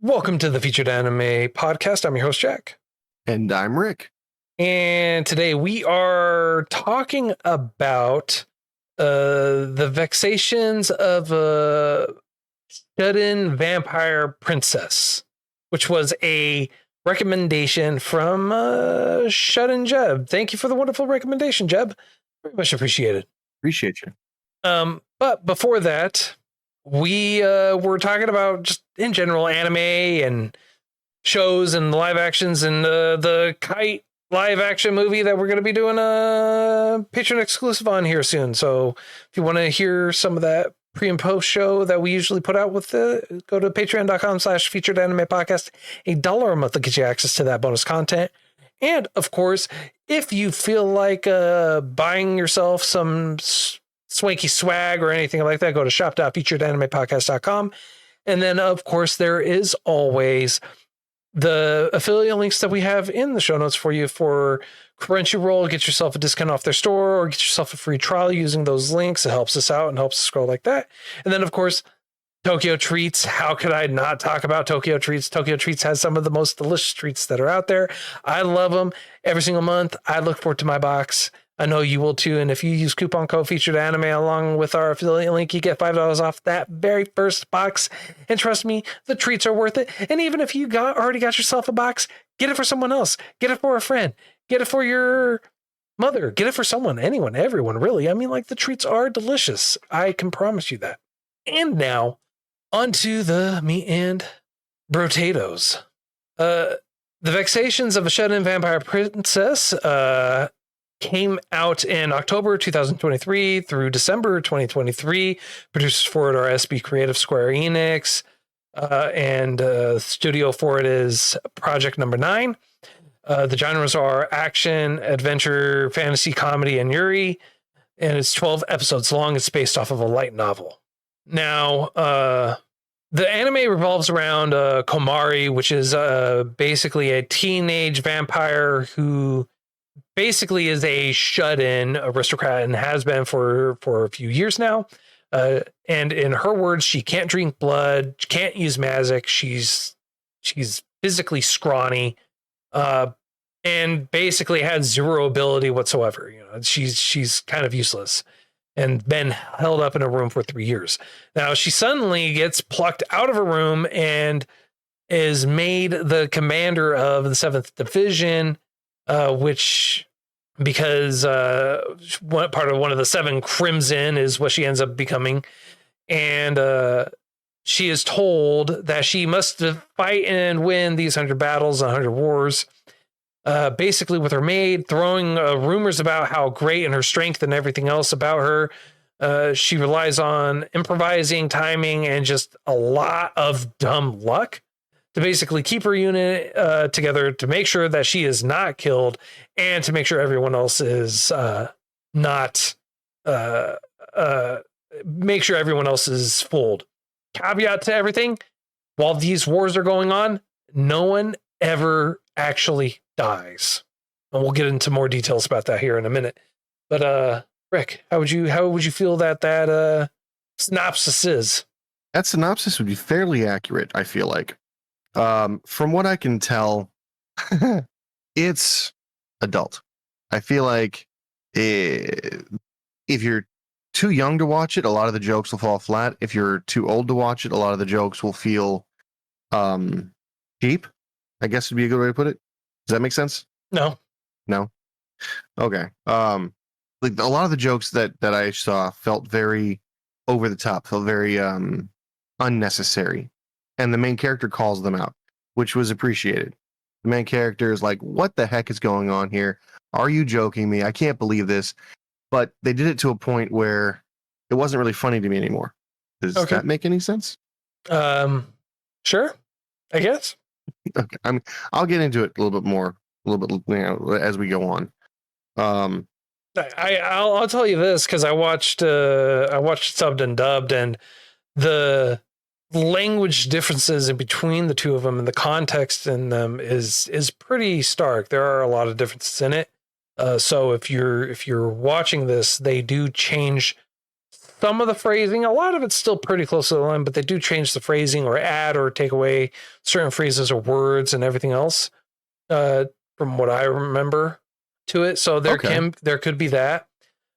Welcome to the Featured Anime Podcast. I'm your host, Jack. And I'm Rick. And today we are talking about the vexations of a shut-in vampire princess, which was a recommendation from Shut In Jeb. Thank you for the wonderful recommendation, Jeb. Very much appreciated. Appreciate you. But before that, we were talking about just in general anime and shows and live actions and the Kite live action movie that we're going to be doing a Patreon exclusive on here soon. So if you want to hear some of that pre and post show that we usually put out with go to patreon.com/featured anime podcast. $1 a month will get you access to that bonus content. And of course, if you feel like buying yourself some swanky swag or anything like that, go to shop.featuredanimepodcast.com. And then, of course, there is always the affiliate links that we have in the show notes for you for Crunchyroll. Get yourself a discount off their store or get yourself a free trial using those links. It helps us out and helps us grow like that. And then, of course, Tokyo Treats. How could I not talk about Tokyo Treats? Tokyo Treats has some of the most delicious treats that are out there. I love them every single month. I look forward to my box. I know you will too. And if you use coupon code Featured Anime along with our affiliate link, you get $5 off that very first box. And trust me, the treats are worth it. And even if you already got yourself a box, get it for someone else. Get it for a friend. Get it for your mother. Get it for someone, anyone, everyone, really. I mean, like, the treats are delicious. I can promise you that. And now, onto the meat and potatoes. The Vexations of a Shut-In Vampire Princess came out in October 2023 through December 2023. Producers for it are SB Creative, Square Enix, and studio for it is Project Number 9. The genres are action, adventure, fantasy, comedy, and yuri, and it's 12 episodes long. It's based off of a light novel. Now, the anime revolves around Komari, which is basically a teenage vampire who basically is a shut-in aristocrat and has been for a few years now. And in her words, she can't drink blood, can't use magic. She's physically scrawny, and basically has zero ability whatsoever. You know, she's kind of useless and been held up in a room for 3 years. Now she suddenly gets plucked out of a room and is made the commander of the 7th Division, which, because part of one of the 7 Crimson is what she ends up becoming. And she is told that she must fight and win these 100 battles, 100 wars, basically with her maid, throwing rumors about how great and her strength and everything else about her. She relies on improvising, timing, and just a lot of dumb luck to basically keep her unit together, to make sure that she is not killed, and to make sure everyone else is make sure everyone else is fooled. Caveat to everything: while these wars are going on, no one ever actually dies. And we'll get into more details about that here in a minute. But Rick, how would you feel that synopsis is? That synopsis would be fairly accurate, I feel like. From what I can tell, it's adult. I feel like if you're too young to watch it, a lot of the jokes will fall flat. If you're too old to watch it, a lot of the jokes will feel cheap, I guess would be a good way to put it. Does that make sense? No. Okay. Like a lot of the jokes that I saw felt very over the top, felt very unnecessary. And the main character calls them out, which was appreciated. The main character is like, what the heck is going on here? Are you joking me? I can't believe this. But they did it to a point where it wasn't really funny to me anymore. Does that make any sense? Sure, I guess. Okay. I mean, I'll get into it a little bit as we go on. I'll tell you this, because I watched subbed and dubbed, and the language differences in between the two of them and the context in them is pretty stark. There are a lot of differences in it. So if you're watching this, they do change some of the phrasing. A lot of it's still pretty close to the line, but they do change the phrasing or add or take away certain phrases or words and everything else, from what I remember to it. So there could be that.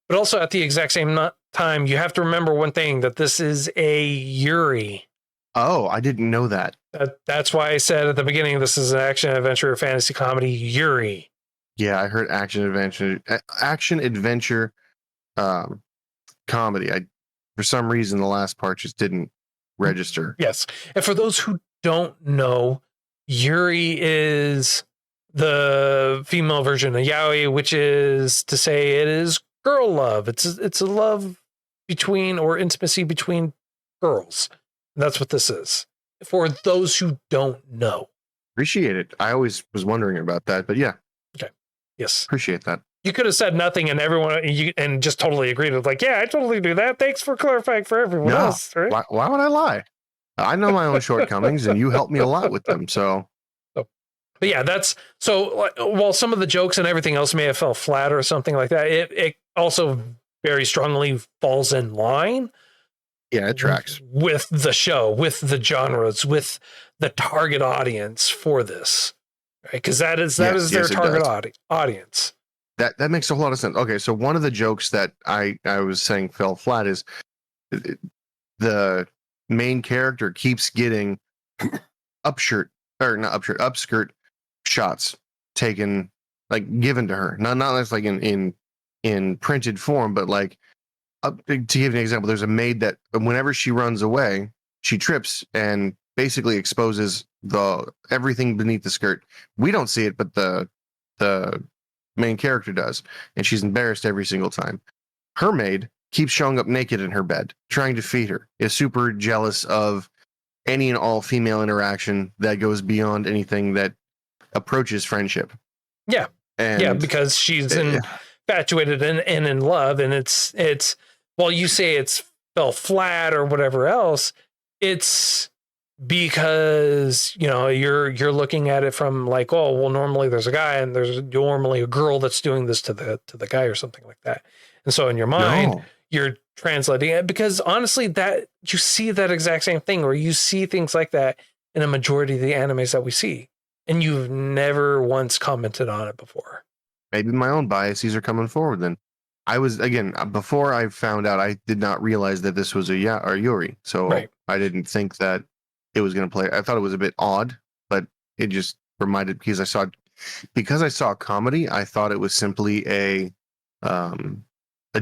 But also at the exact same time, you have to remember one thing, that this is a Yuri. Oh, I didn't know that. That's why I said at the beginning, this is an action, adventure, fantasy comedy Yuri. Yeah, I heard action adventure comedy. For some reason, the last part just didn't register. Yes. And for those who don't know, Yuri is the female version of yaoi, which is to say it is girl love. It's a love between, or intimacy between girls. And that's what this is. For those who don't know. Appreciate it. I always was wondering about that, but yeah. Okay. Yes. Appreciate that. You could have said nothing and everyone and just totally agreed with like, yeah, I totally do that. Thanks for clarifying for everyone else. Right? Why would I lie? I know my own shortcomings and you helped me a lot with them. So but yeah, that's so while some of the jokes and everything else may have fell flat or something like that, it also very strongly falls in line. Yeah, it tracks with the show, with the genres, with the target audience for this, right? Because that is their target audience. That makes a whole lot of sense. Okay, so one of the jokes that I was saying fell flat is the main character keeps getting upskirt shots taken, like given to her, not just like in printed form, but like to give an example, there's a maid that whenever she runs away, she trips and basically exposes everything beneath the skirt. We don't see it, but the main character does, and she's embarrassed every single time. Her maid keeps showing up naked in her bed, trying to feed her, is super jealous of any and all female interaction that goes beyond anything that approaches friendship. Yeah. And because she's infatuated and in love, and it's while you say it's fell flat or whatever else, it's because you're looking at it from like, oh well, normally there's a guy and there's normally a girl that's doing this to the guy or something like that, and so in your mind you're translating it, because honestly that you see that exact same thing, or you see things like that in a majority of the animes that we see, and you've never once commented on it before. Maybe my own biases are coming forward then. I was, again, before I found out, I did not realize that this was a Yuri, so I didn't think that it was going to play. I thought it was a bit odd, but it just reminded, because I saw comedy, I thought it was simply a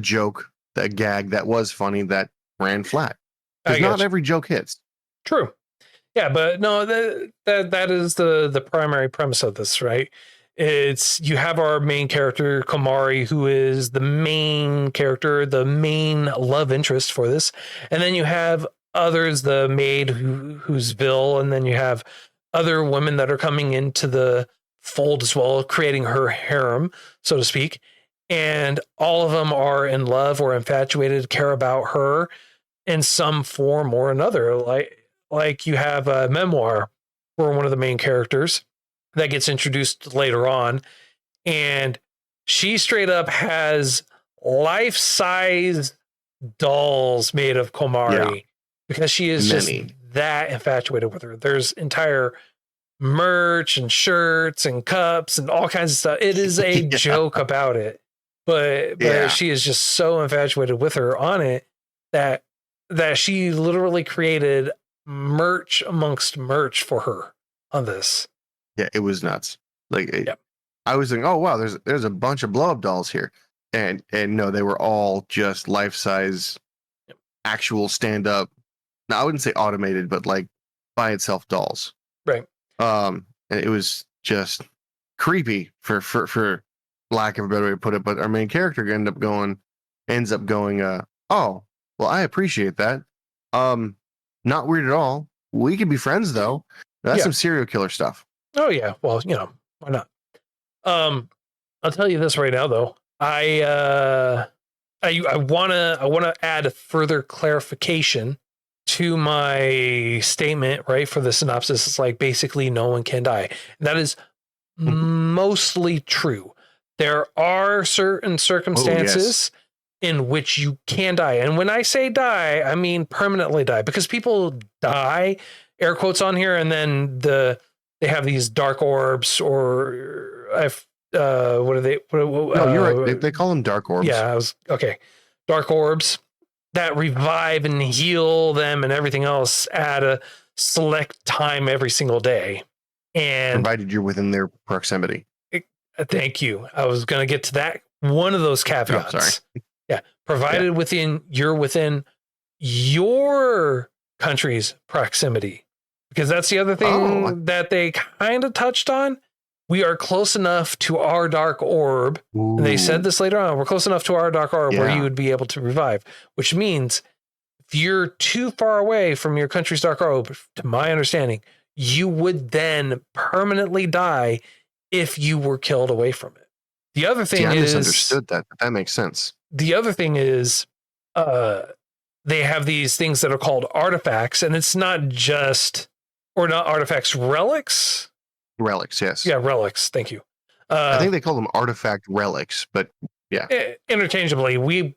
joke, a gag that was funny that ran flat. Because not every joke hits. True. Yeah, but no, that is the primary premise of this, right? It's, you have our main character, Komari, who is the main character, the main love interest for this. And then you have others, the maid who's Vil, and then you have other women that are coming into the fold as well, creating her harem, so to speak. And all of them are in love or infatuated, care about her in some form or another. Like you have a memoir for one of the main characters that gets introduced later on, and she straight up has life-size dolls made of Komari because she is just that infatuated with her. There's entire merch and shirts and cups and all kinds of stuff. It is a joke about it, but she is just so infatuated with her on it that she literally created merch amongst merch for her on this. Yeah, it was nuts. I was thinking, oh wow, there's a bunch of blow up dolls here, and no, they were all just life size, actual stand up. Now I wouldn't say automated, but like by itself dolls. Right. And it was just creepy for lack of a better way to put it. But our main character ends up going, oh well, I appreciate that. Not weird at all. We could be friends though. That's some serial killer stuff. Oh yeah, well, why not? I'll tell you this right now, though. I wanna add a further clarification to my statement, right? For the synopsis, it's like basically no one can die. That is mostly true. There are certain circumstances in which you can die. And when I say die, I mean permanently die, because people die, air quotes on here, and then they have these dark orbs, or what are they? No, you're right. They call them dark orbs. Yeah, okay. Dark orbs that revive and heal them and everything else at a select time every single day. And provided you're within their proximity. Thank you. I was going to get to that. One of those caveats. Oh, sorry. Yeah. Provided you're within your country's proximity, because that's the other thing that they kind of touched on. We are close enough to our dark orb. And they said this later on. We're close enough to our dark orb where you would be able to revive, which means if you're too far away from your country's dark orb, to my understanding, you would then permanently die if you were killed away from it. The other thing is, I misunderstood that. That makes sense. The other thing is, they have these things that are called artifacts, and it's not just, or not artifacts, relics. Relics, yes. Yeah, relics. Thank you. I think they call them artifact relics, but yeah, interchangeably.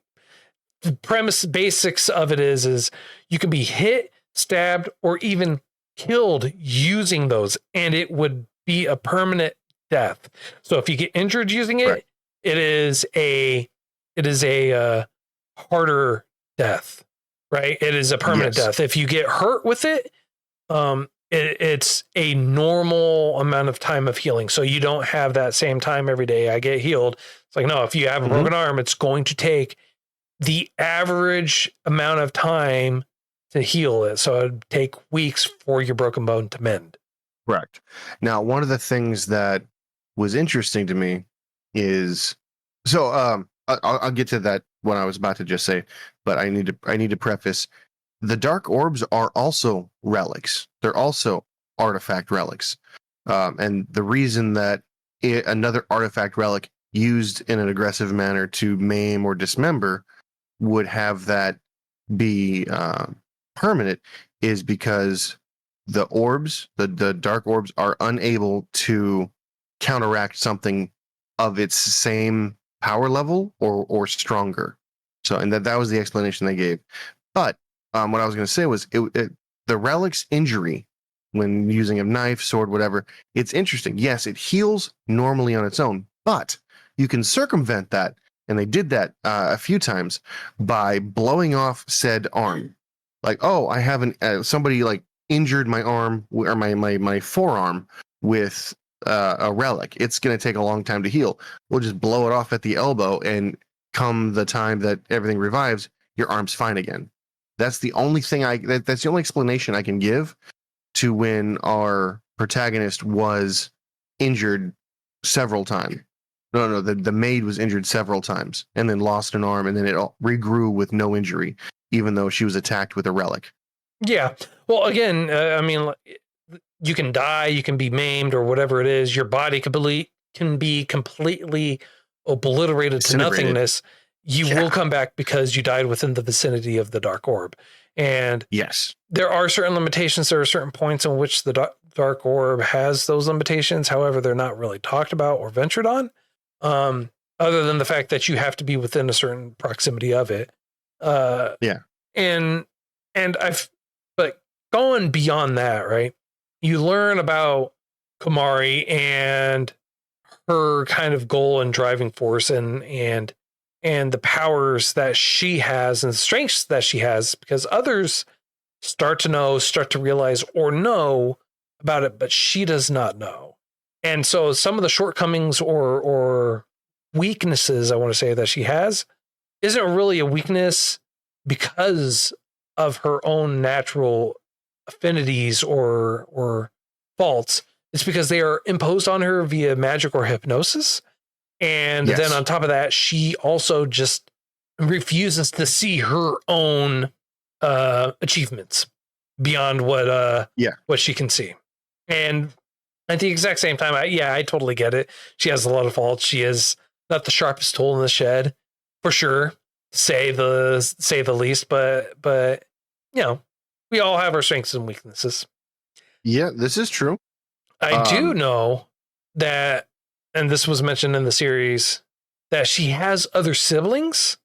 The premise basics of it is you can be hit, stabbed, or even killed using those, and it would be a permanent death. So if you get injured using it, it is a harder death, right? It is a permanent death. If you get hurt with it, it's a normal amount of time of healing. So you don't have that same time every day I get healed. It's like, no, if you have a broken arm, it's going to take the average amount of time to heal it. So it'd take weeks for your broken bone to mend. Correct. Now, one of the things that was interesting to me is, so I'll get to that when I was about to just say, but I need to preface, the dark orbs are also relics. They're also artifact relics. And the reason that another artifact relic used in an aggressive manner to maim or dismember would have that be permanent is because the orbs, the dark orbs, are unable to counteract something of its same power level or stronger. So, and that was the explanation they gave. But what I was going to say was the relic's injury when using a knife, sword, whatever, it's interesting. Yes, it heals normally on its own, but you can circumvent that. And they did that a few times by blowing off said arm. Like, oh, I haven't, somebody like injured my arm or my forearm with a relic. It's going to take a long time to heal. We'll just blow it off at the elbow, and come the time that everything revives, your arm's fine again. That's the only thing that's the only explanation I can give to when our protagonist was injured several times. No, the maid was injured several times and then lost an arm, and then it all regrew with no injury, even though she was attacked with a relic. Yeah. Well, again, I mean, you can die, you can be maimed, or whatever it is. Your body can be completely obliterated to nothingness. You will come back because you died within the vicinity of the dark orb. And yes, there are certain limitations. There are certain points in which the dark orb has those limitations. However, they're not really talked about or ventured on. Other than the fact that you have to be within a certain proximity of it. But going beyond that, right? You learn about Kumari and her kind of goal and driving force and the powers that she has and the strengths that she has, because others start to realize or know about it, but she does not know. And so some of the shortcomings or weaknesses, I want to say, that she has isn't really a weakness because of her own natural affinities or faults. It's because they are imposed on her via magic or hypnosis. And then on top of that, she also just refuses to see her own achievements beyond what she can see. And at the exact same time, I totally get it. She has a lot of faults. She is not the sharpest tool in the shed, for sure, say the least. But you know, we all have our strengths and weaknesses. Yeah, this is true. I do know that, and this was mentioned in the series, that she has other siblings.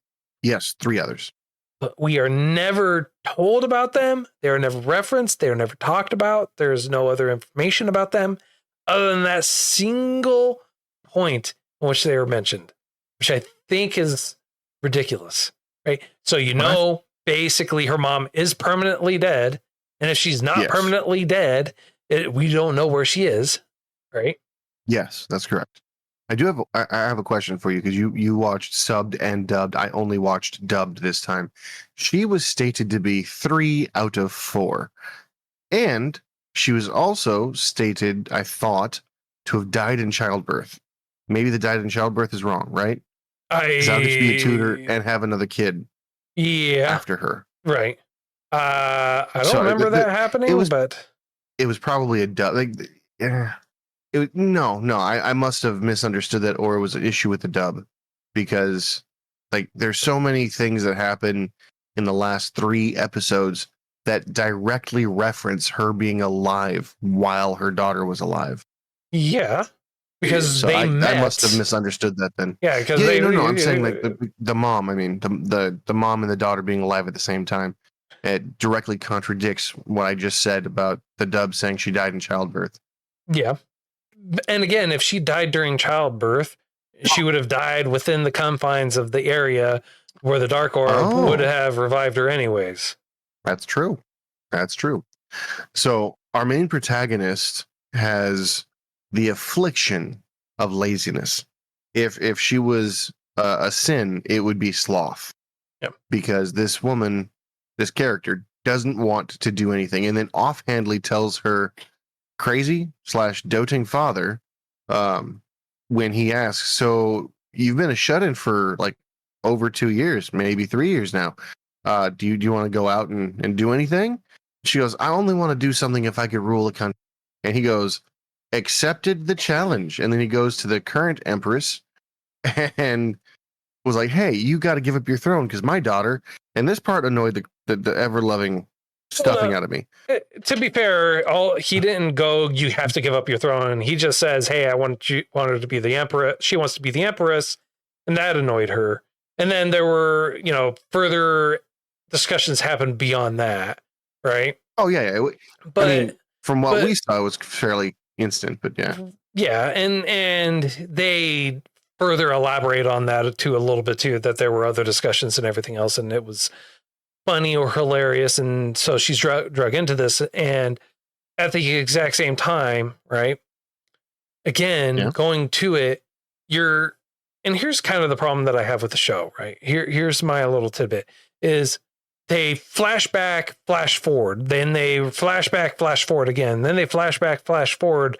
Yes, 3 others. But we are never told about them. They are never referenced. They are never talked about. There's no other information about them other than that single point in which they were mentioned, which I think is ridiculous, right? So, basically her mom is permanently dead. And if she's not permanently dead, we don't know where she is, right? Yes, that's correct. I have a question for you because you watched subbed and dubbed. I only watched dubbed this time. She was stated to be 3 out of 4. And she was also stated, I thought, to have died in childbirth. Maybe the died in childbirth is wrong, right? Because how could she be a tutor and have another kid after her? Right. I don't remember that happening, but it was probably a dub. I must have misunderstood that, or it was an issue with the dub, because like there's so many things that happen in the last 3 episodes that directly reference her being alive while her daughter was alive. Yeah, because so I must have misunderstood that then. Yeah, because I'm saying like the mom. I mean the mom and the daughter being alive at the same time. It directly contradicts what I just said about the dub saying she died in childbirth. Yeah. And again, if she died during childbirth, she would have died within the confines of the area where the Dark Orb would have revived her anyways. That's true. So our main protagonist has the affliction of laziness. If she was a sin, it would be sloth. Yep. Because this woman, this character, doesn't want to do anything, and then offhandedly tells her crazy/doting father when he asks, so you've been a shut-in for like over 2 years, maybe 3 years now. Do you want to go out and do anything? She goes, I only want to do something if I could rule a country. And he goes, accepted the challenge. And then he goes to the current empress and was like, hey, you got to give up your throne because my daughter. And this part annoyed the ever-loving stuffing out of me. To be fair, he didn't go, you have to give up your throne. He just says, hey, I want her to be the emperor. She wants to be the empress. And that annoyed her. And then there were, further discussions happened beyond that. Right. Oh, yeah. But I mean, from what we saw, it was fairly instant, but yeah. Yeah. And they further elaborate on that too, a little bit too, that there were other discussions and everything else. And it was funny or hilarious. And so she's drug into this. And at the exact same time, right. Again, going to it, and here's kind of the problem that I have with the show, right? Here's my little tidbit is they flash back, flash forward, then they flash back, flash forward again, then they flash back, flash forward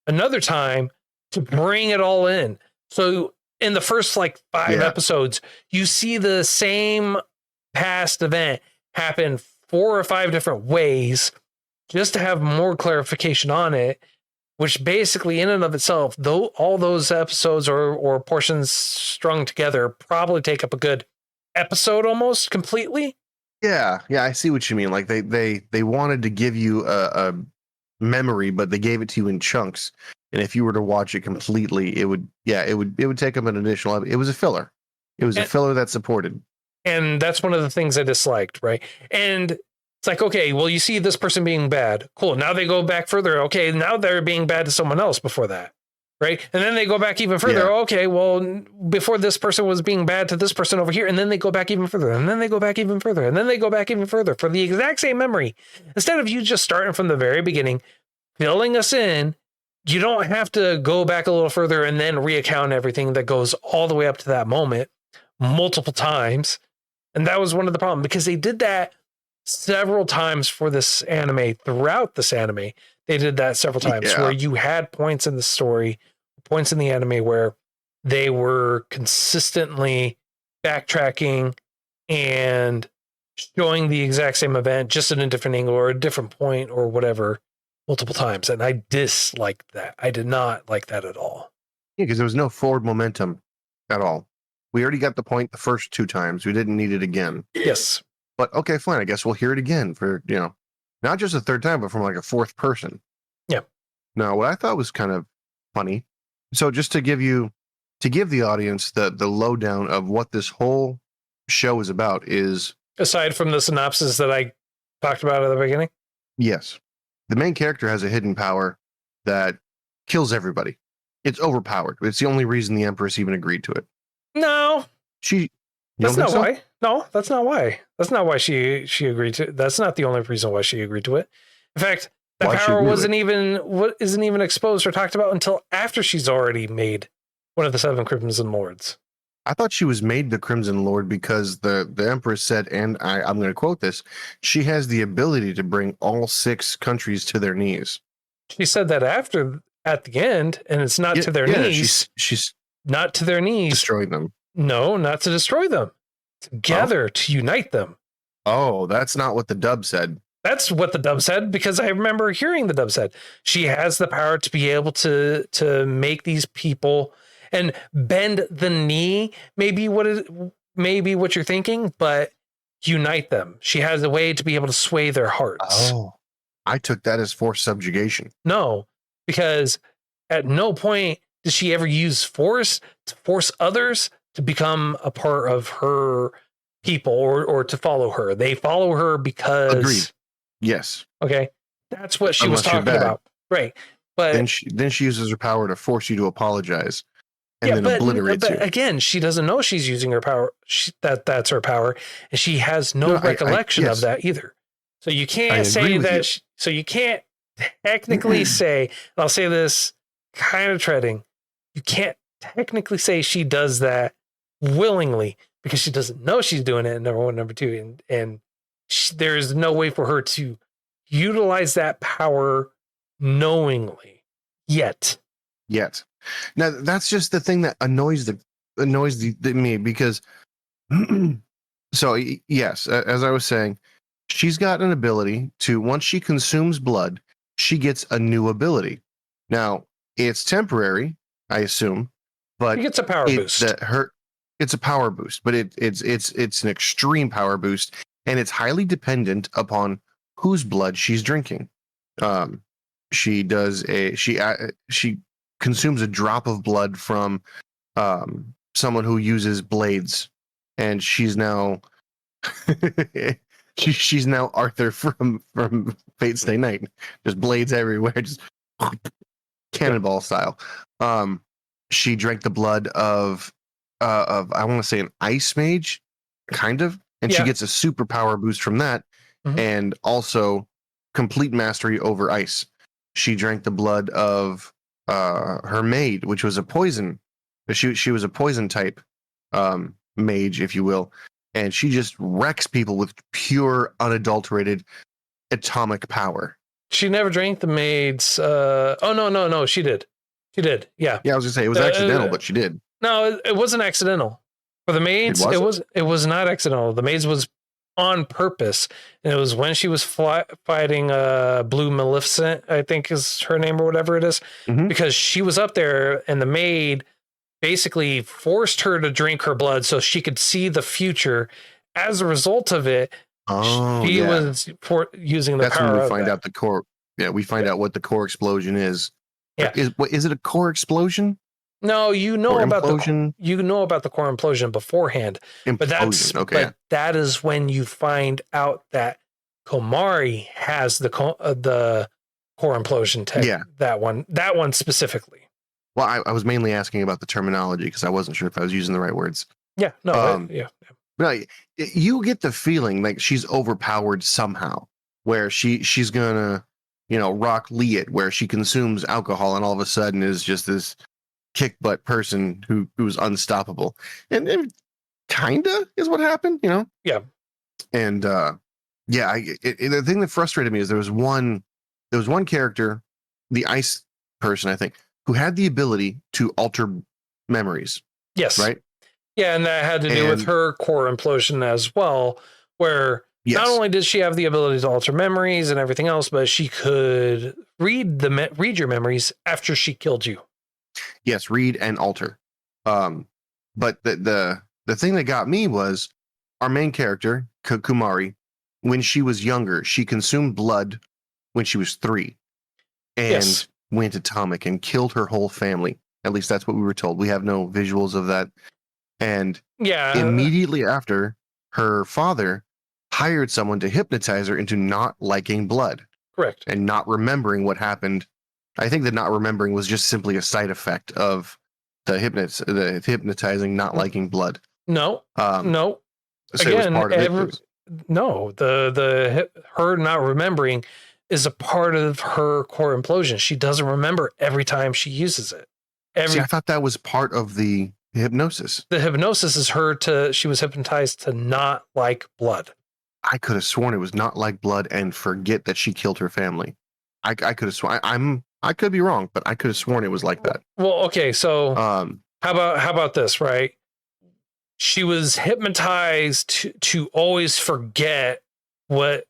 another time to bring it all in. So in the first like 5 episodes, you see the same past event happen 4 or 5 different ways just to have more clarification on it, which basically in and of itself, though all those episodes or portions strung together probably take up a good episode almost completely. Yeah, I see what you mean. Like they wanted to give you a memory, but they gave it to you in chunks. And if you were to watch it completely, it would take up an additional. It was a filler. It was a filler that supported. And that's one of the things I disliked, right? And it's like, okay, well, you see this person being bad. Cool. Now they go back further. Okay, now they're being bad to someone else before that. Right. And then they go back even further. Yeah. Okay, well, before this person was being bad to this person over here. And then they go back even further. And then they go back even further. And then they go back even further for the exact same memory. Instead of you just starting from the very beginning, filling us in, you don't have to go back a little further and then reaccount everything that goes all the way up to that moment multiple times. And that was one of the problems because they did that several times for this anime. Throughout this anime, they did that several times where you had points in the story, points in the anime where they were consistently backtracking and showing the exact same event just in a different angle or a different point or whatever multiple times. And I disliked that. I did not like that at all. Yeah, because there was no forward momentum at all. We already got the point the first 2 times. We didn't need it again. Yes. But okay, fine. I guess we'll hear it again for, not just a 3rd time, but from like a 4th person. Yeah. Now, what I thought was kind of funny. So just to give the audience the lowdown of what this whole show is about is, aside from the synopsis that I talked about at the beginning. yes, the main character has a hidden power that kills everybody. It's overpowered. It's the only reason the Empress even agreed to it. No, You that's don't think not so? why. No, that's not why. That's not why she agreed to. That's not the only reason why she agreed to it. In fact, that Why'd she power agree to isn't even exposed or talked about until after she's already made one of the 7 Crimson Lords. I thought she was made the Crimson Lord because the Empress said, and I'm going to quote this, she has the ability to bring all 6 countries to their knees. She said that at the end, and it's not to their knees. She's not to their knees. destroying them. No, not to destroy them. Together to unite them. Oh, that's not what the dub said. That's what the dub said, because I remember hearing the dub said she has the power to be able to make these people and bend the knee. Maybe what you're thinking, but unite them. She has a way to be able to sway their hearts. Oh, I took that as forced subjugation. No, because at no point did she ever use force to force others to become a part of her people or to follow her. They follow her because. Agreed. Yes. Okay. That's what she Unless was talking about. Right. But then she uses her power to force you to apologize and then obliterates you. Again, she doesn't know she's using her power. That's her power. And she has no recollection of that either. So you can't say that. So you can't technically say, and I'll say this kind of treading, you can't technically say she does that willingly because she doesn't know she's doing it. Number 1, number 2, and there's no way for her to utilize that power knowingly yet. Now that's just the thing that annoys me because so yes, as I was saying, she's got an ability to, once she consumes blood, she gets a new ability. Now it's temporary, I assume, but she gets a power boost. It's a power boost, but it's an extreme power boost, and it's highly dependent upon whose blood she's drinking. She consumes a drop of blood from someone who uses blades, and she's now she's now Arthur from Fate Stay Night. Just blades everywhere, just cannonball style. She drank the blood of I want to say an ice mage, kind of, and she gets a super power boost from that, and also complete mastery over ice. She drank the blood of her maid, which was a poison. She was a poison type mage, if you will, and she just wrecks people with pure, unadulterated atomic power. She never drank the maid's. No, she did. Yeah. Yeah, I was gonna say it was accidental, but she did. No, it wasn't accidental. For the maids, it was not accidental. The maids was on purpose, and it was when she was fighting Blue Maleficent, I think is her name or whatever it is, because she was up there, and the maid basically forced her to drink her blood so she could see the future. As a result of it, she was using the power. That's when we find out the core. Yeah, we find out what the core explosion is. Yeah, is it a core explosion? No, you know about the core implosion beforehand. But that is when you find out that Komari has the core implosion tech. Yeah, that one specifically. Well, I was mainly asking about the terminology because I wasn't sure if I was using the right words. Yeah, no, But you get the feeling like she's overpowered somehow, where she's gonna, rock Liet, where she consumes alcohol and all of a sudden is just this kick butt person who's unstoppable, and it kinda is what happened, Yeah. And the thing that frustrated me is there was one character, the ice person, I think, who had the ability to alter memories. Yes. Right. Yeah, and that had to do with her core implosion as well, where not only did she have the ability to alter memories and everything else, but she could read your memories after she killed you. Yes, read and alter. But the thing that got me was our main character, Kumari, when she was younger, she consumed blood when she was 3 and went atomic and killed her whole family. At least that's what we were told. We have no visuals of that. And immediately after, her father hired someone to hypnotize her into not liking blood Correct. and not remembering what happened. I think that not remembering was just simply a side effect of the hypnotizing, not liking blood. No, no. So Again, it was part of it. No, her not remembering is a part of her core implosion. She doesn't remember every time she uses it. See, I thought that was part of the hypnosis. The hypnosis is she was hypnotized to not like blood. I could have sworn it was not like blood and forget that she killed her family. I could have sworn. I could be wrong, but I could have sworn it was like that. Well, okay, so how about this, right? She was hypnotized to always forget what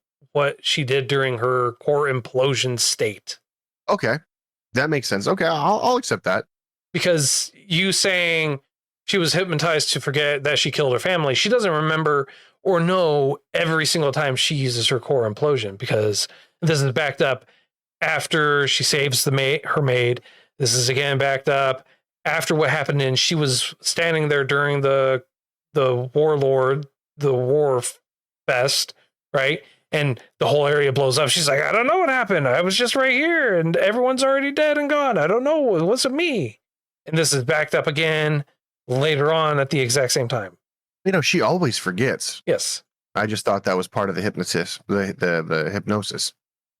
she did during her core implosion state. Okay, that makes sense. Okay, I'll accept that. Because you saying she was hypnotized to forget that she killed her family, she doesn't remember or know every single time she uses her core implosion, because this is backed up after she saves her maid. This is again backed up after what happened, and she was standing there during the war fest, right? And the whole area blows up. She's like, I don't know what happened. I was just right here and everyone's already dead and gone. I don't know. It wasn't me. And this is backed up again later on at the exact same time. She always forgets. Yes. I just thought that was part of the hypnosis. The hypnosis.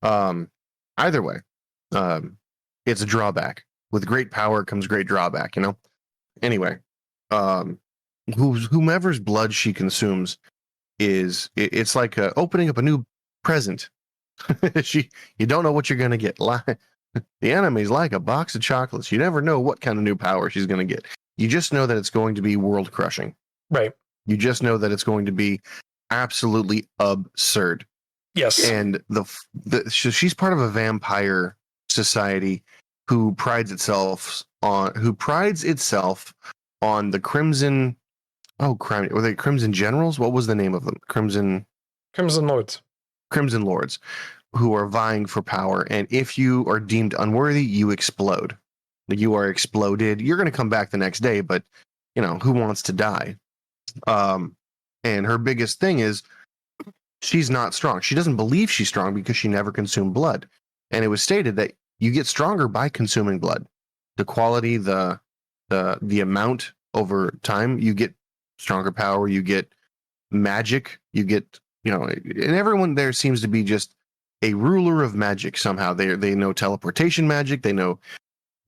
Either way, it's a drawback. With great power comes great drawback. Anyway, whomever's blood she consumes it's like opening up a new present. You don't know what you're gonna get. The enemy's like a box of chocolates. You never know what kind of new power she's gonna get. You just know that it's going to be world crushing. Right. You just know that it's going to be absolutely absurd. Yes. And she's part of a vampire society who prides itself on the Crimson. Oh, crime! Were they Crimson Generals? What was the name of them? Crimson Lords. Crimson Lords, who are vying for power. And if you are deemed unworthy, you explode. You are exploded. You're going to come back the next day, but who wants to die? And her biggest thing is she's not strong. She doesn't believe she's strong because she never consumed blood. And it was stated that you get stronger by consuming blood. The quality, the amount over time, you get stronger power, you get magic, you get, and everyone there seems to be just a ruler of magic somehow. They know teleportation magic. They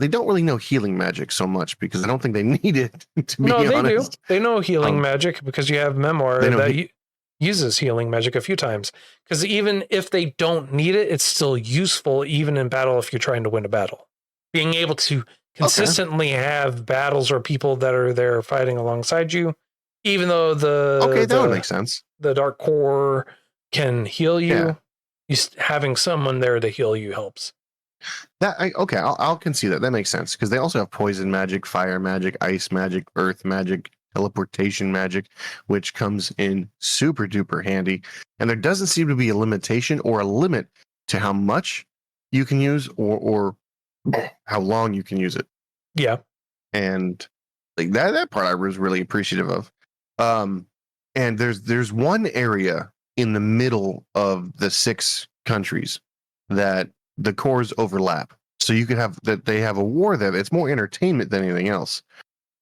don't really know healing magic so much because I don't think they need it, to be honest. They do. They know healing magic because you have Memoir that uses healing magic a few times. Because even if they don't need it, it's still useful even in battle if you're trying to win a battle. Being able to consistently have battles or people that are there fighting alongside you, even though that would make sense. The Dark Core can heal you. Yeah. Having someone there to heal you helps. I'll concede that. That makes sense because they also have poison magic, fire magic, ice magic, earth magic, teleportation magic, which comes in super duper handy. And there doesn't seem to be a limitation or a limit to how much you can use or how long you can use it. Yeah. And like that part I was really appreciative of. And there's one area in the middle of the 6 countries that the cores overlap. So you could have that they have a war there. It's more entertainment than anything else.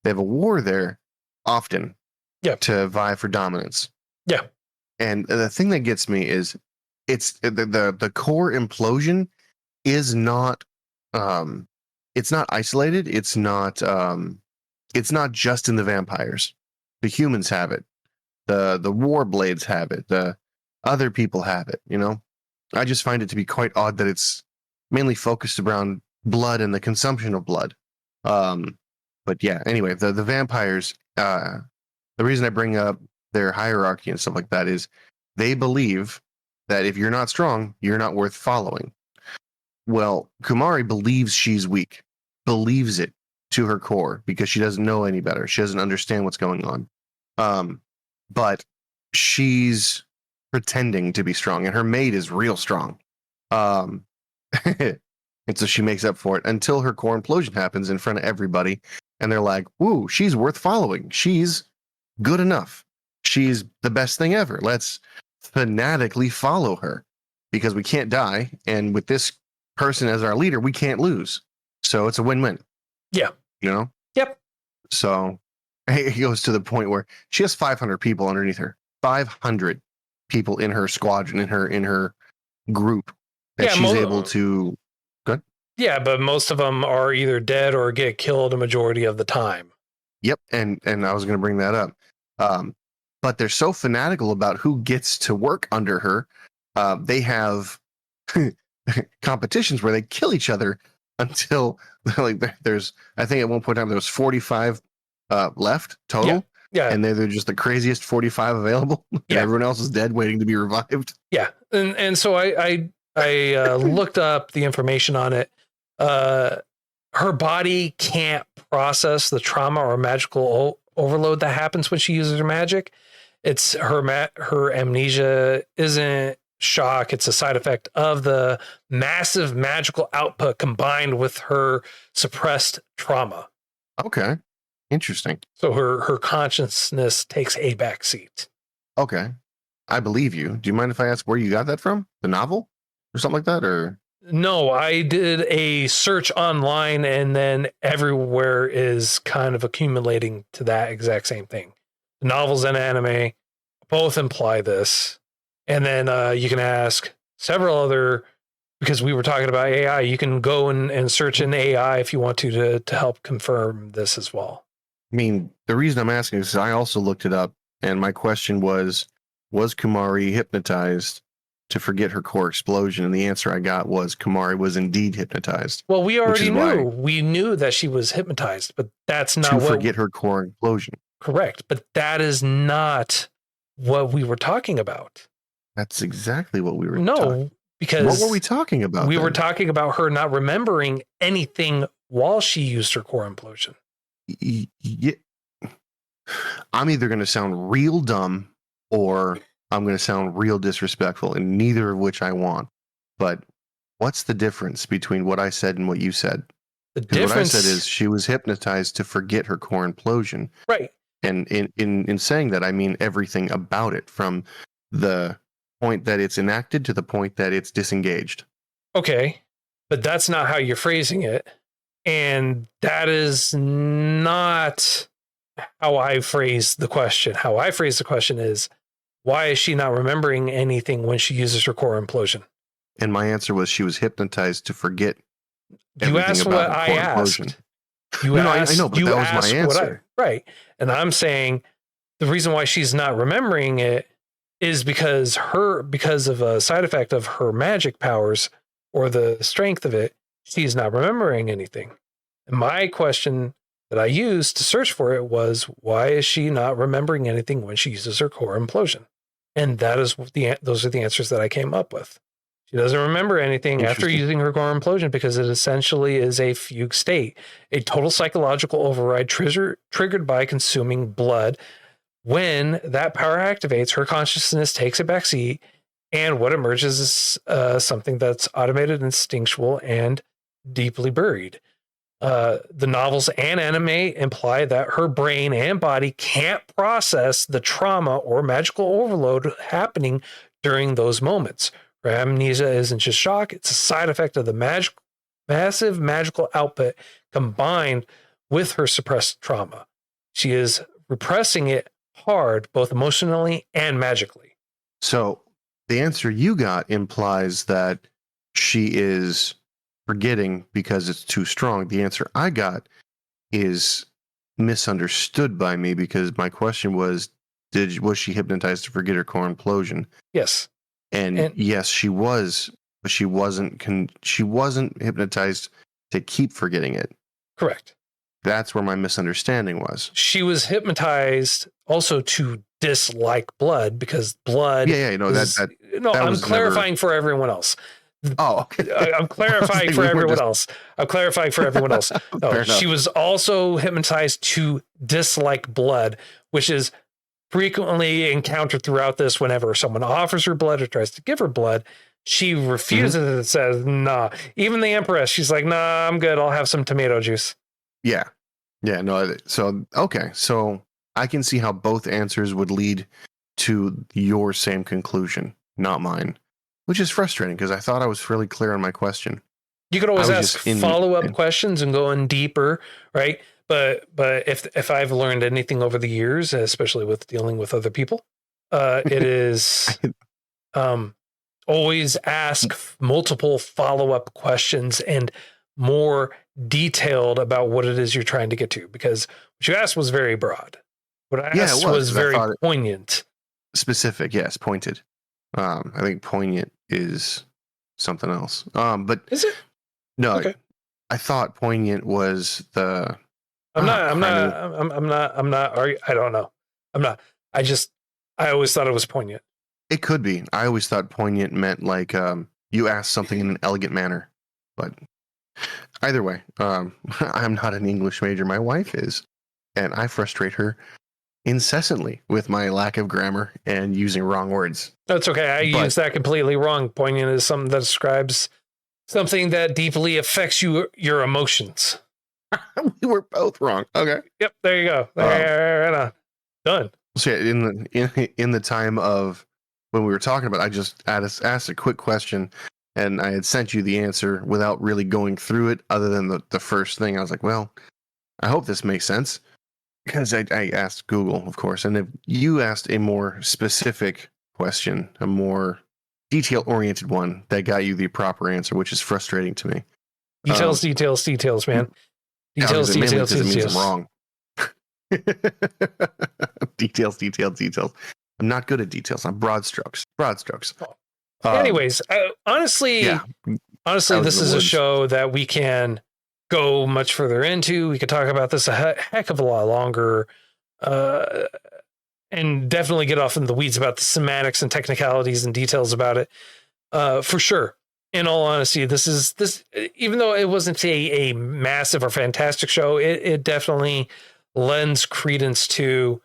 They have a war there often. Yeah. To vie for dominance. Yeah. And the thing that gets me is it's the core implosion is not it's not isolated. It's not just in the vampires. The humans have it. The war blades have it. The other people have it, I just find it to be quite odd that it's mainly focused around blood and the consumption of blood. But yeah, anyway, the vampires, the reason I bring up their hierarchy and stuff like that is they believe that if you're not strong, you're not worth following. Well, Kumari believes she's weak, believes it to her core because she doesn't know any better. She doesn't understand what's going on. But she's pretending to be strong, and her maid is real strong. And so she makes up for it until her core implosion happens in front of everybody, and they're like, "Woo, she's worth following. She's good enough. she's the best thing ever. Let's fanatically follow her because we can't die. And with this person as our leader, we can't lose. So it's a win-win. Yeah. You know? Yep. So it goes to the point where she has 500 people underneath her. 500 people in her squadron, in her group that she's able to. Good. Yeah, but most of them are either dead or get killed a majority of the time. Yep, and I was going to bring that up. But they're so fanatical about who gets to work under her. They have competitions where they kill each other until like there's. I think at one point in time there was 45 left total. Yeah. And they're just the craziest 45 available. And everyone else is dead, waiting to be revived. Yeah, and so I looked up the information on it. Her body can't process the trauma or magical overload that happens when she uses her magic. It's her amnesia isn't shock. It's a side effect of the massive magical output combined with her suppressed trauma. Okay. Interesting. So her consciousness takes a backseat. Okay. I believe you. Do you mind if I ask where you got that from? The novel or something like that? Or no, I did a search online and then everywhere is kind of accumulating to that exact same thing. The novels and anime both imply this. And then you can ask several other, because we were talking about AI, you can go and search in AI if you want to help confirm this as well. I mean, the reason I'm asking is I also looked it up, and my question was Kumari hypnotized to forget her core explosion? And the answer I got was Kumari was indeed hypnotized. Well, we already knew. We knew that she was hypnotized, but that's not to forget her core explosion. Correct, but that is not what we were talking about. That's exactly what we were because what were we talking about? We were talking about her not remembering anything while she used her core implosion. Yeah. I'm either going to sound real dumb or I'm going to sound real disrespectful, and neither of which I want. But what's the difference between what I said and what you said? The difference, what I said is she was hypnotized to forget her core implosion. Right. And in saying that, I mean everything about it, from the point that it's enacted to the point that it's disengaged. Okay, but that's not how you're phrasing it. And that is not how I phrase the question. How I phrase the question is, why is she not remembering anything when she uses her core implosion? And my answer was she was hypnotized to forget. You asked what I asked. You asked, I know, but that was my answer. Right. And I'm saying the reason why she's not remembering it is because of a side effect of her magic powers or the strength of it, she's not remembering anything. And my question that I used to search for it was, why is she not remembering anything when she uses her core implosion? And that is those are the answers that I came up with. She doesn't remember anything after using her core implosion because it essentially is a fugue state, a total psychological override triggered by consuming blood. When that power activates, her consciousness takes a backseat, and what emerges is something that's automated, instinctual, and deeply buried. The novels and anime imply that her brain and body can't process the trauma or magical overload happening during those moments. Her amnesia isn't just shock, it's a side effect of the massive magical output combined with her suppressed trauma. She is repressing it hard, both emotionally and magically. So the answer you got implies that she is forgetting because it's too strong. The answer I got is misunderstood by me because my question was she hypnotized to forget her core implosion? Yes. And yes, she was, but she wasn't hypnotized to keep forgetting it. Correct. That's where my misunderstanding was. She was hypnotized also to dislike blood because blood. I'm clarifying for everyone else. Oh, okay. I'm clarifying for everyone else. I'm clarifying for everyone else. No, she was also hypnotized to dislike blood, which is frequently encountered throughout this. Whenever someone offers her blood or tries to give her blood, she refuses it and says, nah. Even the Empress, she's like, nah, I'm good. I'll have some tomato juice. Yeah. Yeah. No. So, okay. So I can see how both answers would lead to your same conclusion, not mine, which is frustrating because I thought I was really clear on my question. You could always I was ask just in follow-up questions and go in deeper, right? But if I've learned anything over the years, especially with dealing with other people, it is always ask multiple follow-up questions and more detailed about what it is you're trying to get to, because what you asked was very broad. What I asked was 'cause I very thought poignant. specific, yes, pointed. I think poignant is something else. But Is it? no, Okay. I thought poignant was the. I'm not. I'm crap, not. I'm not. I don't know. I'm not. I always thought it was poignant. It could be. I always thought poignant meant like you asked something in an elegant manner. But either way, I'm not an English major. My wife is, and I frustrate her incessantly with my lack of grammar and using wrong words. That's okay. I use that completely wrong. Poignant is something that describes something that deeply affects your emotions. We were both wrong. Okay. Yep. There you go. Right on. Done. So yeah, in the time of when we were talking about it, I just asked a quick question, and I had sent you the answer without really going through it, other than the first thing. I was like, well, I hope this makes sense, because I asked Google, of course, and if you asked a more specific question, a more detail-oriented one that got you the proper answer, which is frustrating to me. Details, man. Details. It means I'm wrong. Details. I'm not good at details. I'm broad strokes. Anyways, honestly, this is a show that we can go much further into. We could talk about this a heck of a lot longer, and definitely get off in the weeds about the semantics and technicalities and details about it, for sure. In all honesty, this even though it wasn't a massive or fantastic show, it definitely lends credence to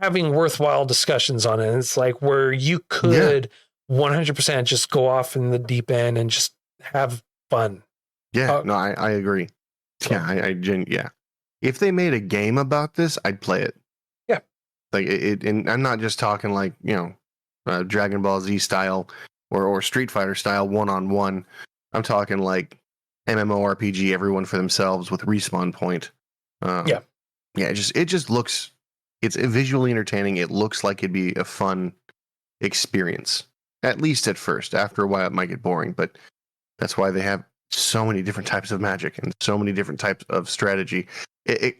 having worthwhile discussions on it. It's like where you could 100% just go off in the deep end and just have fun. Yeah, no, I agree. Yeah, if they made a game about this, I'd play it. Yeah, like it, and I'm not just talking like Dragon Ball Z style or Street Fighter style 1-on-1. I'm talking like MMORPG, everyone for themselves with respawn point. It just looks, it's visually entertaining. It looks like it'd be a fun experience, at least at first. After a while, it might get boring, but that's why they have so many different types of magic and so many different types of strategy.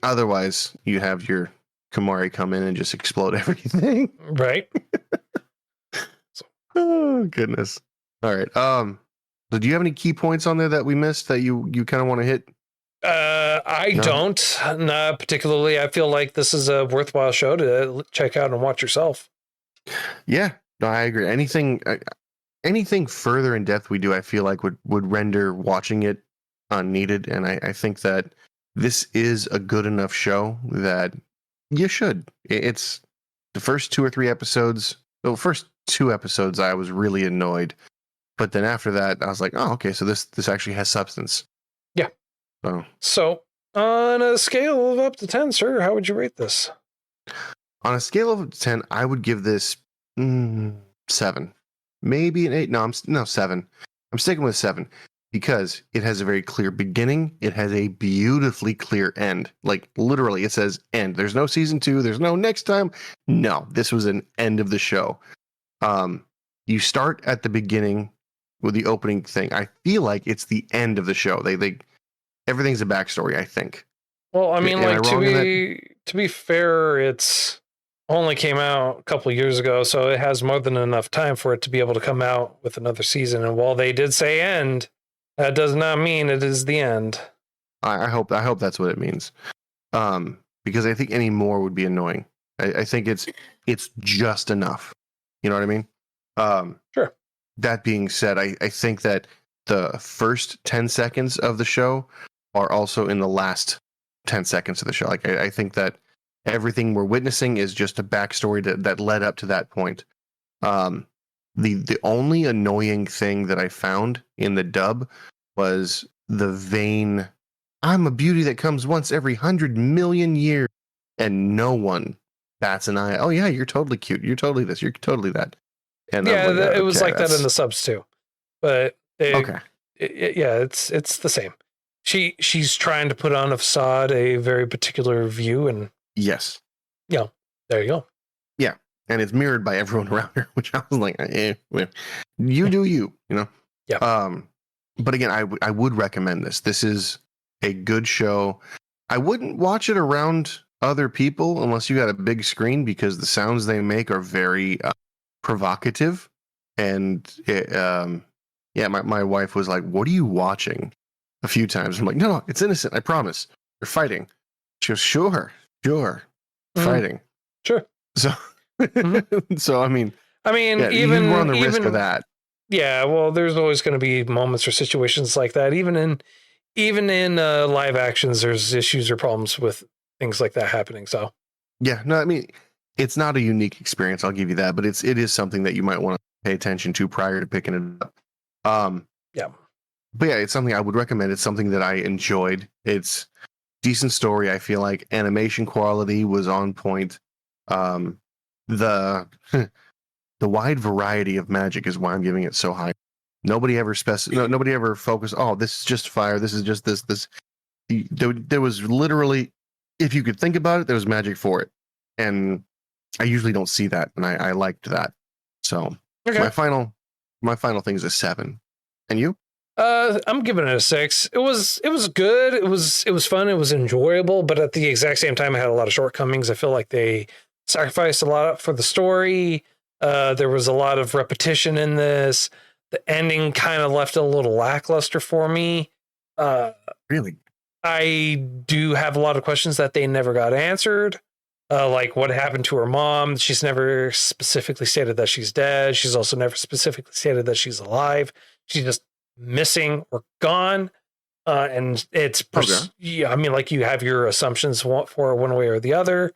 Otherwise, you have your Kamari come in and just explode everything. Right. Oh, goodness. All right. So do you have any key points on there that we missed that you kind of want to hit? I don't, not particularly. I feel like this is a worthwhile show to check out and watch yourself. Yeah, no, I agree. Anything further in depth we do, I feel like would render watching it unneeded. And I think that this is a good enough show that you should. It's the first 2 or 3 episodes. The first 2 episodes, I was really annoyed. But then after that, I was like, oh, okay, so this actually has substance. Yeah. So on a scale of up to 10, sir, how would you rate this? On a scale of 10, I would give this 7. Maybe an 8. No, 7. I'm sticking with 7 because it has a very clear beginning. It has a beautifully clear end. Like literally, it says end. There's no season 2. There's no next time. No, this was an end of the show. You start at the beginning with the opening thing. I feel like it's the end of the show. They everything's a backstory, I think. Well, I mean, like to be fair, it's only came out a couple of years ago, so it has more than enough time for it to be able to come out with another season. And while they did say end, that does not mean it is the end. I hope that's what it means. Because I think any more would be annoying. I think it's just enough. You know what I mean? Sure. That being said, I think that the first 10 seconds of the show are also in the last 10 seconds of the show. Like I think that everything we're witnessing is just a backstory that led up to that point. The only annoying thing that I found in the dub was the vain, I'm a beauty that comes once every 100 million years, and no one bats an eye. Oh yeah, you're totally cute. You're totally this. You're totally that. And Yeah, I'm like, it was okay, like that in the subs too. But okay. yeah, it's the same. She's trying to put on a facade, a very particular view, and Yes. yeah, there you go. Yeah, and it's mirrored by everyone around her, which I was like, well, you do you, you know. Yeah. But again, I would recommend this. This is a good show. I wouldn't watch it around other people unless you got a big screen because the sounds they make are very provocative. And yeah, my wife was like, "What are you watching?" A few times. I'm like, "No, it's innocent. I promise. They're fighting." She goes, "Sure, fighting." Sure. So, so I mean, yeah, even you run the risk of that. Yeah, well, there's always going to be moments or situations like that. Even in live actions, there's issues or problems with things like that happening. So Yeah, no, I mean, it's not a unique experience. I'll give you that, but it is something that you might want to pay attention to prior to picking it up. Yeah, but yeah, it's something I would recommend. It's something that I enjoyed. It's decent story. I feel like animation quality was on point. The the wide variety of magic is why I'm giving it so high. Nobody ever nobody ever focused. Oh, this is just fire. This is just this. There was literally, if you could think about it, there was magic for it, and I usually don't see that, and I liked that. So okay. my final thing is a 7, and you? I'm giving it a 6. It was good. It was fun. It was enjoyable, but at the exact same time, it had a lot of shortcomings. I feel like they sacrificed a lot for the story. There was a lot of repetition in this. The ending kind of left it a little lackluster for me. Really? I do have a lot of questions that they never got answered. Like what happened to her mom. She's never specifically stated that she's dead. She's also never specifically stated that she's alive. She's just missing or gone. And it's, yeah, I mean, like you have your assumptions for one way or the other.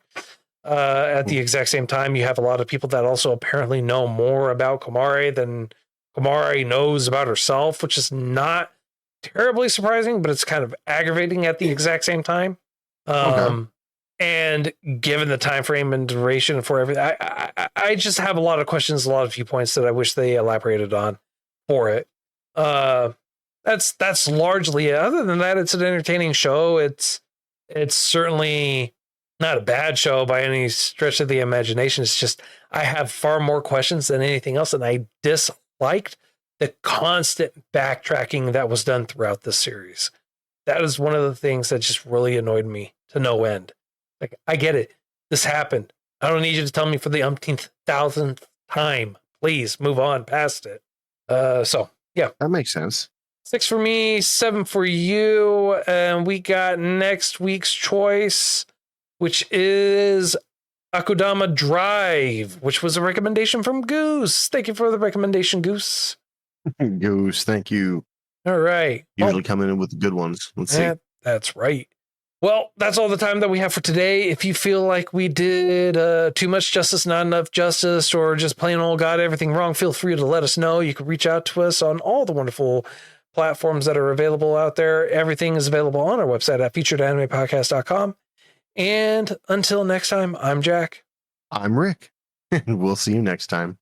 At the exact same time, you have a lot of people that also apparently know more about Komare than Komare knows about herself, which is not terribly surprising, but it's kind of aggravating at the exact same time. And given the time frame and duration for everything, I just have a lot of questions, a lot of viewpoints that I wish they elaborated on for it. That's largely it. Other than that, it's an entertaining show. It's certainly not a bad show by any stretch of the imagination. It's just I have far more questions than anything else, and I disliked the constant backtracking that was done throughout this series. That is one of the things that just really annoyed me to no end. Like, I get it. This happened. I don't need you to tell me for the umpteenth thousandth time. Please move on past it. So yeah, that makes sense. 6 for me, 7 for you, and we got next week's choice, which is Akudama Drive, which was a recommendation from Goose. Thank you for the recommendation, Goose. Goose, thank you. All right. Usually coming in with the good ones. Let's see. That's right. Well, that's all the time that we have for today. If you feel like we did too much justice, not enough justice, or just plain old got everything wrong, feel free to let us know. You can reach out to us on all the wonderful platforms that are available out there. Everything is available on our website at featuredanimepodcast.com. And until next time, I'm Jack. I'm Rick. And we'll see you next time.